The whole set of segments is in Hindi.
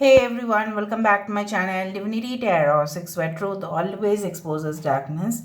Hey everyone, welcome back to my channel Divinity Tarot 6 where truth always exposes darkness।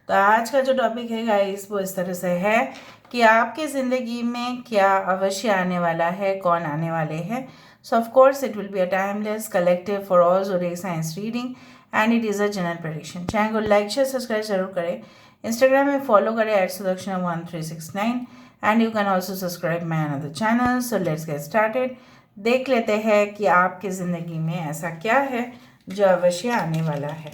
तो आज का जो टॉपिक है गाइस वो इस तरह से है कि आपके ज़िंदगी में क्या अवश्य आने वाला है, कौन आने वाले हैं। सो of course it will be a timeless collective for all zodiac science reading and it is a general prediction. Channel को लाइक शेयर सब्सक्राइब जरूर करें। इंस्टाग्राम में फॉलो करें @sudaksha1369 and you can also subscribe my another channel. So let's get started. देख लेते हैं कि आपकी ज़िंदगी में ऐसा क्या है जो अवश्य आने वाला है।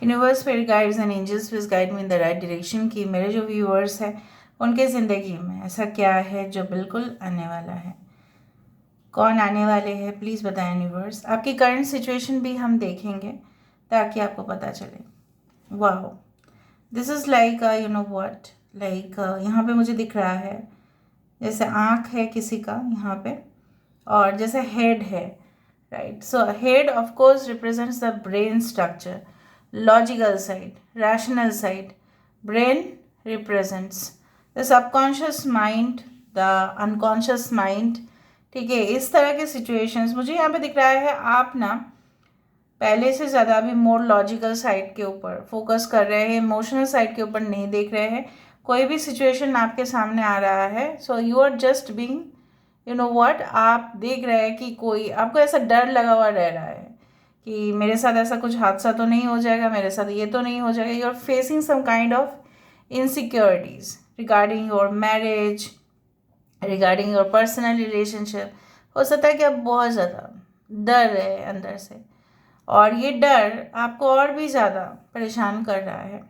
Universe, spirit guides and angels please guide me in the right direction कि मेरे जो व्यूअर्स हैं उनके ज़िंदगी में ऐसा क्या है जो बिल्कुल आने वाला है, कौन आने वाले हैं प्लीज़ बताएं यूनिवर्स। आपकी करंट सिचुएशन भी हम देखेंगे ताकि आपको पता चले। वाह, this is like you know what, like यहाँ पे मुझे दिख रहा है जैसे आँख है किसी का यहाँ पे, और जैसे हेड है, right. So head of course represents the brain structure, logical side, rational side. Brain represents the subconscious mind, the unconscious mind. ठीक है, इस तरह के सिचुएशंस मुझे यहाँ पे दिख रहा है। आप ना पहले से ज़्यादा अभी मोर लॉजिकल साइड के ऊपर फोकस कर रहे हैं, इमोशनल साइड के ऊपर नहीं देख रहे हैं। कोई भी सिचुएशन आपके सामने आ रहा है, so you are just being you know what, आप देख रहे हैं कि कोई आपको ऐसा डर लगा हुआ रह रहा है कि मेरे साथ ऐसा कुछ हादसा तो नहीं हो जाएगा, मेरे साथ ये तो नहीं हो जाएगा। You are facing some kind of insecurities regarding your marriage, regarding your personal relationship. हो सकता है कि आप बहुत ज़्यादा डर रहे अंदर से, और ये डर आपको और भी ज़्यादा परेशान कर रहा है।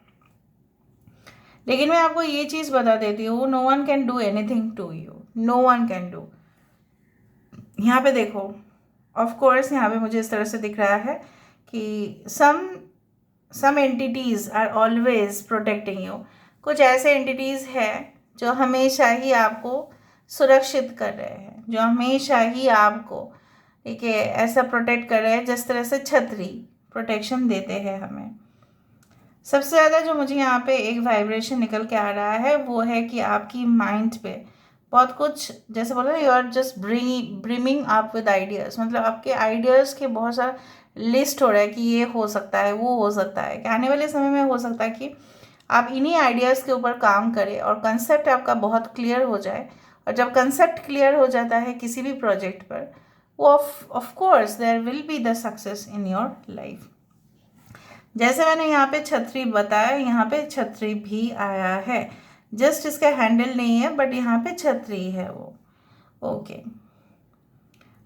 लेकिन मैं आपको ये चीज़ बता देती हूँ, no one can do anything to you, no one can do. यहाँ पे देखो, ऑफ कोर्स यहाँ पे मुझे इस तरह से दिख रहा है कि some entities are always protecting you. कुछ ऐसे एंटिटीज़ हैं जो हमेशा ही आपको सुरक्षित कर रहे हैं, जो हमेशा ही आपको, ठीक है, ऐसा प्रोटेक्ट कर रहे हैं जिस तरह से छतरी प्रोटेक्शन देते हैं हमें। सबसे ज़्यादा जो मुझे यहाँ पे एक वाइब्रेशन निकल के आ रहा है वो है कि आपकी माइंड पे बहुत कुछ, जैसे बोला, you are just brimming up with ideas. मतलब आपके आइडियाज़ के बहुत सारा लिस्ट हो रहा है कि ये हो सकता है, वो हो सकता है, कि आने वाले समय में हो सकता है कि आप इन्हीं आइडियाज़ के ऊपर काम करें और कंसेप्ट आपका बहुत क्लियर हो जाए। और जब कंसेप्ट क्लियर हो जाता है किसी भी प्रोजेक्ट पर, वो of course there will be the success in your life. जैसे मैंने यहाँ पे छतरी बताया, यहाँ पे छतरी भी आया है, जस्ट इसका हैंडल नहीं है बट यहाँ पे छतरी है वो। Okay,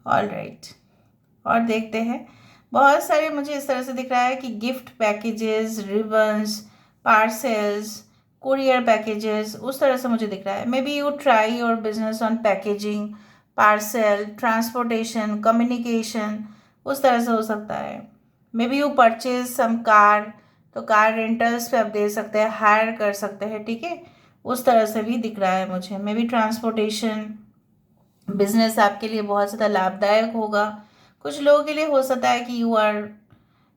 all right. और देखते हैं, बहुत सारे मुझे इस तरह से दिख रहा है कि gift packages, ribbons, parcels, courier packages, उस तरह से मुझे दिख रहा है। Maybe you try your business on packaging, parcel, transportation, communication, उस तरह से हो सकता है। Maybe you purchase some car, तो कार रेंटल्स पे आप दे सकते हैं, हायर कर सकते हैं, ठीक है, उस तरह से भी दिख रहा है मुझे। मे बी ट्रांसपोर्टेशन बिजनेस आपके लिए बहुत ज़्यादा लाभदायक होगा। कुछ लोगों के लिए हो सकता है कि you are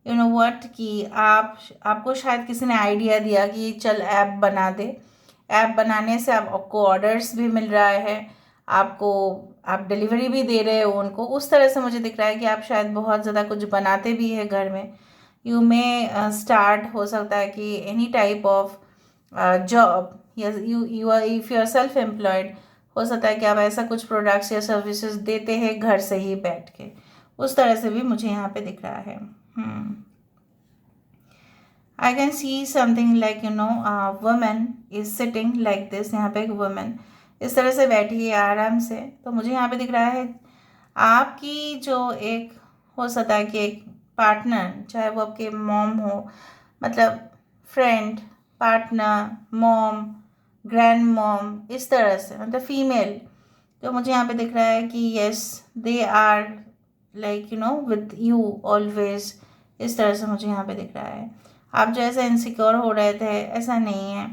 you know what, कि आपको शायद किसी ने आइडिया दिया कि चल ऐप बना दे। ऐप बनाने से आपको ऑर्डर्स भी मिल रहा है, आपको आप डिलीवरी भी दे रहे हो उनको। उस तरह से मुझे दिख रहा है कि आप शायद बहुत ज़्यादा कुछ बनाते भी है घर में। यू मे स्टार्ट, हो सकता है कि any type of job, you you are if you are self employed, हो सकता है कि आप ऐसा कुछ प्रोडक्ट्स या सर्विसेज देते हैं घर से ही बैठ के। उस तरह से भी मुझे यहाँ पे दिख रहा है। I can see something like women is sitting like this. यहाँ पे एक वुमेन इस तरह से बैठी है आराम से। तो मुझे यहाँ पे दिख रहा है आपकी जो एक, हो सकता है कि एक पार्टनर, चाहे वो आपके मॉम हो, मतलब friend, partner, mom, grand mom, इस तरह से, मतलब फीमेल। तो मुझे यहाँ पे दिख रहा है कि yes, they are like with you always. इस तरह से मुझे यहाँ पे दिख रहा है। आप जो ऐसे इनसिक्योर हो रहे थे, ऐसा नहीं है।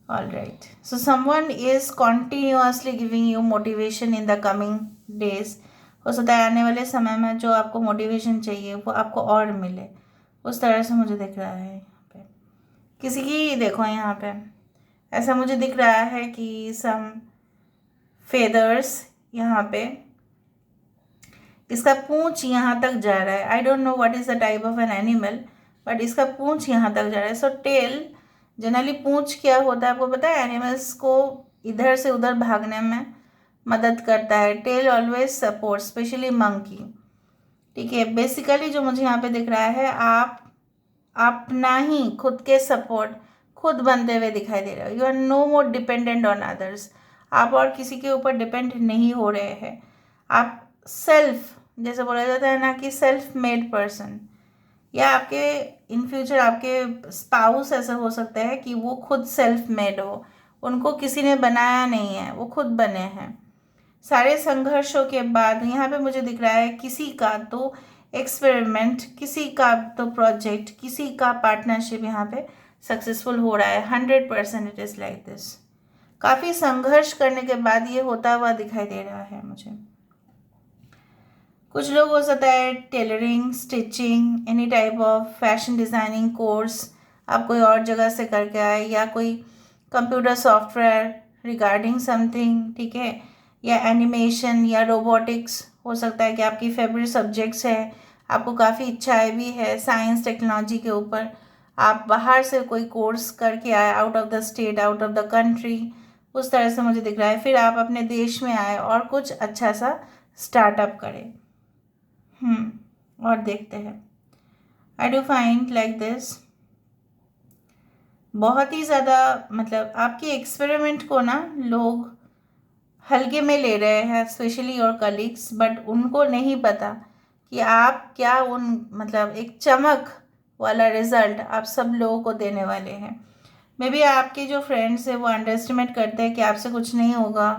All right, so someone is continuously giving you motivation in the coming days. हो सकता है आने वाले समय में जो आपको मोटिवेशन चाहिए वो आपको और मिले। उस तरह से मुझे दिख रहा है यहाँ पे। किसी की देखो यहाँ पे ऐसा मुझे दिख रहा है कि सम फेदर्स यहाँ पे, इसका पूंछ यहाँ तक जा रहा है। I don't know what is the type of an animal, but इसका पूंछ यहाँ तक जा रहा है। सो टेल, जनरली पूंछ क्या होता है आपको पता है? एनिमल्स को इधर से उधर भागने में मदद करता है। Tell always support, specially monkey. ठीक है, बेसिकली जो मुझे यहाँ पे दिख रहा है, आप अपना ही खुद के सपोर्ट खुद बनते हुए दिखाई दे रहे हो। You are no more dependent on others. आप और किसी के ऊपर डिपेंड नहीं हो रहे हैं। आप सेल्फ, जैसे बोला जाता है ना कि सेल्फ मेड पर्सन, या आपके इन फ्यूचर आपके स्पाउस ऐसा हो सकता है कि वो खुद सेल्फ मेड हो, उनको किसी ने बनाया नहीं है, वो खुद बने हैं। सारे संघर्षों के बाद यहाँ पे मुझे दिख रहा है किसी का तो एक्सपेरिमेंट, किसी का तो प्रोजेक्ट, किसी का पार्टनरशिप यहाँ पे सक्सेसफुल हो रहा है। 100% इट इज़ लाइक दिस। काफ़ी संघर्ष करने के बाद ये होता हुआ दिखाई दे रहा है मुझे। कुछ लोग हो सकता है tailoring, stitching, any type of fashion designing course आप कोई और जगह से करके आए, या कोई कंप्यूटर सॉफ्टवेयर रिगार्डिंग समथिंग, ठीक है, या एनिमेशन या रोबोटिक्स हो सकता है कि आपकी फेवरेट सब्जेक्ट्स है। आपको काफ़ी इच्छाएं भी है साइंस टेक्नोलॉजी के ऊपर। आप बाहर से कोई कोर्स करके आए, out of the state, out of the country, उस तरह से मुझे दिख रहा है। फिर आप अपने देश में आए और कुछ अच्छा सा स्टार्टअप करें। और देखते हैं। I do find like this, बहुत ही ज़्यादा मतलब आपकी एक्सपेरिमेंट को ना लोग हल्के में ले रहे हैं, स्पेशली योर कलीग्स, बट उनको नहीं पता कि आप क्या उन मतलब एक चमक वाला रिजल्ट आप सब लोगों को देने वाले हैं। मे बी आपके जो फ्रेंड्स हैं वो अंडर एस्टिमेट करते हैं कि आपसे कुछ नहीं होगा,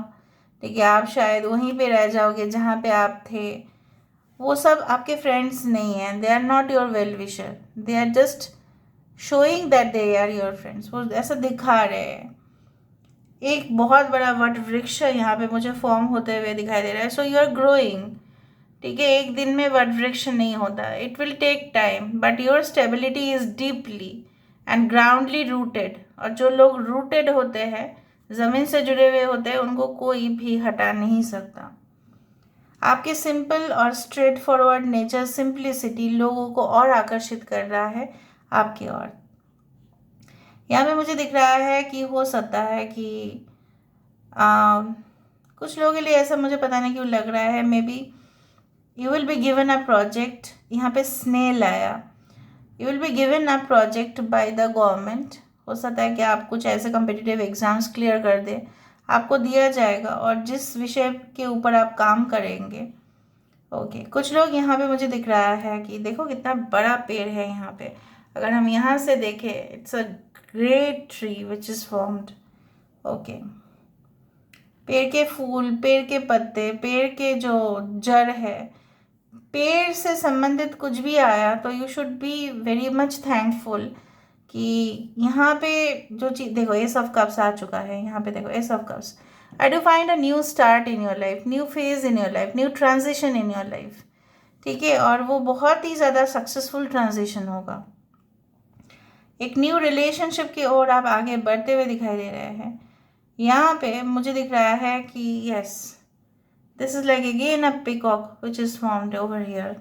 ठीक है, आप शायद वहीं पे रह जाओगे जहाँ पे आप थे। वो सब आपके फ्रेंड्स नहीं हैं, they are not your well wisher, they are just showing that they are your friends. वो ऐसा दिखा रहे हैं। एक बहुत बड़ा वट वृक्ष यहाँ पे मुझे फॉर्म होते हुए दिखाई दे रहा है। सो यू आर ग्रोइंग, ठीक है, एक दिन में वट वृक्ष नहीं होता, it will take time, but your stability is deeply and groundly rooted. और जो लोग रूटेड होते हैं, ज़मीन से जुड़े हुए होते हैं, उनको कोई भी हटा नहीं सकता। आपके सिंपल और स्ट्रेट फॉरवर्ड नेचर, सिंप्लिसिटी लोगों को और आकर्षित कर रहा है आपकी ओर। यहाँ पे मुझे दिख रहा है कि हो सकता है कि कुछ लोगों के लिए ऐसा मुझे पता नहीं क्यों लग रहा है, maybe you will be given a project. यहाँ पे स्नेल आया, you will be given a project by the government. हो सकता है कि आप कुछ ऐसे कम्पिटिटिव एग्ज़ाम्स क्लियर कर दें, आपको दिया जाएगा, और जिस विषय के ऊपर आप काम करेंगे। ओके, कुछ लोग यहाँ पे मुझे दिख रहा है कि देखो कितना बड़ा पेड़ है यहाँ पे। अगर हम यहाँ से देखें, it's a great tree which is formed. Okay, पेड़ के फूल, पेड़ के पत्ते, पेड़ के जो जड़ है, पेड़ से संबंधित कुछ भी आया तो you should be very much thankful कि यहाँ पे जो चीज़ देखो, एस ऑफ कप्स आ चुका है यहाँ पे, देखो S of cups. I do find a new start in your life, new phase in your life, new transition in your life, ठीक है, और वो बहुत ही ज़्यादा सक्सेसफुल ट्रांजिशन होगा। एक न्यू रिलेशनशिप की ओर आप आगे बढ़ते हुए दिखाई दे रहे हैं। यहाँ पे मुझे दिख रहा है कि yes, this is like again a peacock which is formed over here.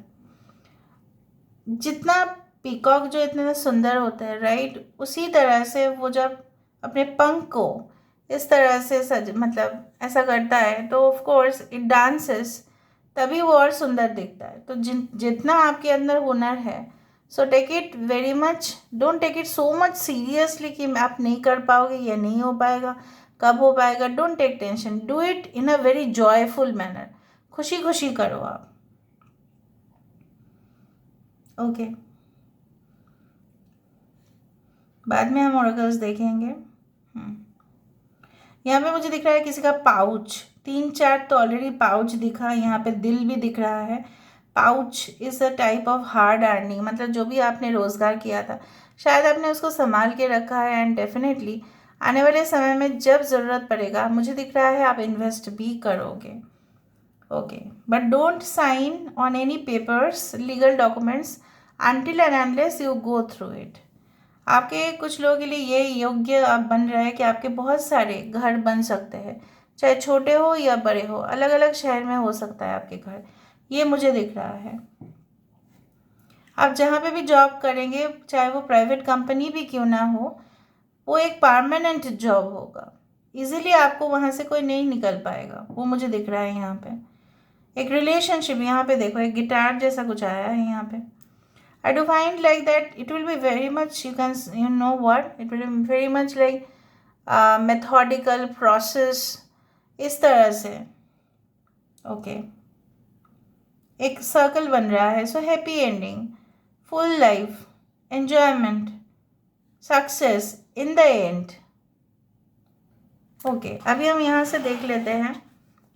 जितना पीकॉक जो इतने सुंदर होते हैं, राइट, उसी तरह से वो जब अपने पंख को इस तरह से मतलब ऐसा करता है तो ऑफ कोर्स इट डांसेस, तभी वो और सुंदर दिखता है। तो जितना आपके अंदर हुनर है, so take it very much, don't take it so much seriously कि आप नहीं कर पाओगे या नहीं हो पाएगा, कब हो पाएगा। Don't take tension, do it in a very joyful manner, खुशी खुशी करो आप। ओके, बाद में हम ऑर्गल्स देखेंगे। यहाँ पे मुझे दिख रहा है किसी का पाउच, 3-4 तो ऑलरेडी पाउच दिखा, यहाँ पे दिल भी दिख रहा है। Pouch is a type of hard earning, मतलब जो भी आपने रोज़गार किया था शायद आपने उसको संभाल के रखा है, एंड डेफिनेटली आने वाले समय में जब ज़रूरत पड़ेगा, मुझे दिख रहा है आप इन्वेस्ट भी करोगे। Okay, but don't sign on any papers, legal documents until and unless you go through it. आपके कुछ लोगों के लिए ये योग्य अब बन रहा है कि आपके बहुत सारे घर बन सकते हैं, चाहे छोटे हो या बड़े हो, अलग अलग शहर में हो सकता है आपके घर, ये मुझे दिख रहा है। आप जहाँ पे भी जॉब करेंगे, चाहे वो प्राइवेट कंपनी भी क्यों ना हो, वो एक परमानेंट जॉब होगा। इजीली आपको वहाँ से कोई नहीं निकल पाएगा, वो मुझे दिख रहा है यहाँ पे। एक रिलेशनशिप, यहाँ पे देखो एक गिटार जैसा कुछ आया है यहाँ पे। I do find like that it will be very much, you know what, it will be very much like methodical process, इस तरह से। ओके, एक सर्कल बन रहा है। So happy ending, full life, enjoyment, success in the end. Okay, अभी हम यहाँ से देख लेते हैं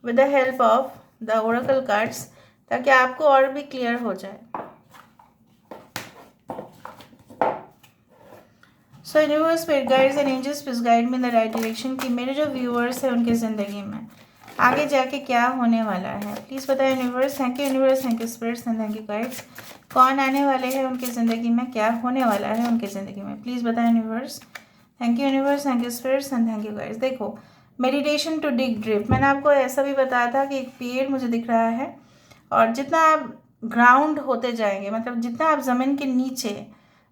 with the help of the oracle cards, ताकि आपको और भी क्लियर हो जाए। So universe, spirit guides and angels please guide me in the right direction कि मेरे जो व्यूअर्स हैं उनकी ज़िंदगी में आगे जाके क्या होने वाला है। प्लीज़ बताएं universe. Thank you universe, thank you spirits and thank you guides. कौन आने वाले हैं उनकी ज़िंदगी में, क्या होने वाला है उनकी ज़िंदगी में, प्लीज़ बताएं universe. Thank you universe, thank you spirits and thank you guides. देखो, मेडिटेशन टू डिग ड्रिप, मैंने आपको ऐसा भी बताया था कि एक पेड़ मुझे दिख रहा है, और जितना आप ग्राउंड होते जाएंगे, मतलब जितना आप ज़मीन के नीचे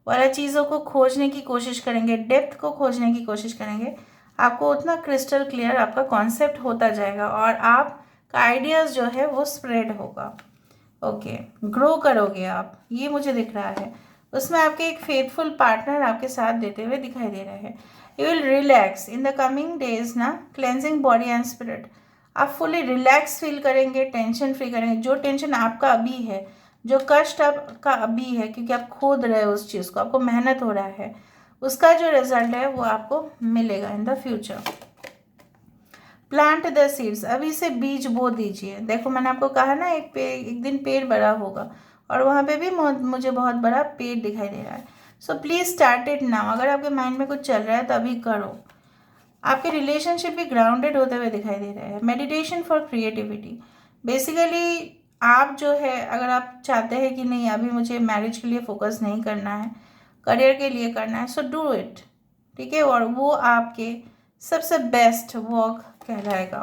वाला चीज़ों को खोजने की कोशिश करेंगे, डेप्थ को खोजने की कोशिश करेंगे, आपको उतना क्रिस्टल क्लियर आपका कॉन्सेप्ट होता जाएगा और आपका आइडियाज़ जो है वो स्प्रेड होगा। ओके, ग्रो करोगे आप, ये मुझे दिख रहा है। उसमें आपके एक फेथफुल पार्टनर आपके साथ देते हुए दिखाई दे रहा है। You will relax in the coming days ना, क्लेंजिंग बॉडी एंड स्पिरिट। आप फुली रिलैक्स फील करेंगे, टेंशन फ्री करेंगे। जो टेंशन आपका अभी है, जो कष्ट आपका अभी है, क्योंकि आप खोद रहे हो उस चीज़ को, आपको मेहनत हो रहा है, उसका जो रिजल्ट है वो आपको मिलेगा in the future. Plant the seeds, अभी से बीज बो दीजिए। देखो, मैंने आपको कहा ना एक दिन पेड़ बड़ा होगा, और वहाँ पे भी मुझे बहुत बड़ा पेड़ दिखाई दे रहा है। So please start it now. अगर आपके माइंड में कुछ चल रहा है तो अभी करो। आपके रिलेशनशिप भी ग्राउंडेड होते हुए दिखाई दे रहे हैं। मेडिटेशन फॉर क्रिएटिविटी, बेसिकली आप जो है, अगर आप चाहते हैं कि नहीं अभी मुझे मैरिज के लिए फोकस नहीं करना है, करियर के लिए करना है, सो डू इट, ठीक है। और वो आपके सबसे बेस्ट वर्क कहलाएगा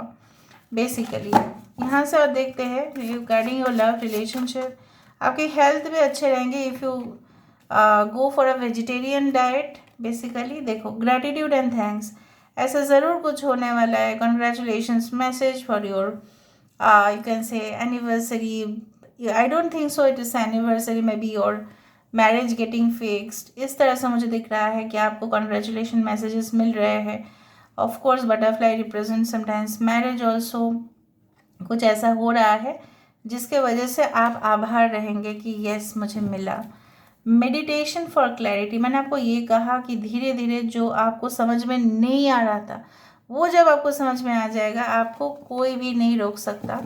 बेसिकली। यहाँ से और देखते हैं रिगार्डिंग योर लव रिलेशनशिप। आपकी हेल्थ भी अच्छे रहेंगे if you go for a vegetarian diet. Basically देखो, ग्रैटिट्यूड एंड थैंक्स, ऐसा ज़रूर कुछ होने वाला है। Congratulations message for your you can say anniversary. I don't think so it is anniversary, maybe your marriage getting fixed. इस तरह से मुझे दिख रहा है कि आपको congratulation messages मिल रहे हैं। Of course butterfly represents sometimes marriage also. कुछ ऐसा हो रहा है जिसके वजह से आप आभार रहेंगे कि यस मुझे मिला। मेडिटेशन फॉर क्लैरिटी, मैंने आपको ये कहा कि धीरे धीरे जो आपको समझ में नहीं आ रहा था, वो जब आपको समझ में आ जाएगा, आपको कोई भी नहीं रोक सकता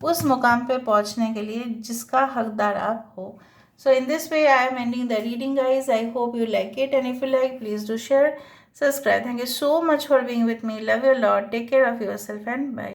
उस मुकाम पे पहुंचने के लिए जिसका हकदार आप हो। So in this way I am ending the reading guys. I hope you like it, and if you like please do share, subscribe. Thank you so much for being with me. Love you lot, take care of your self and bye.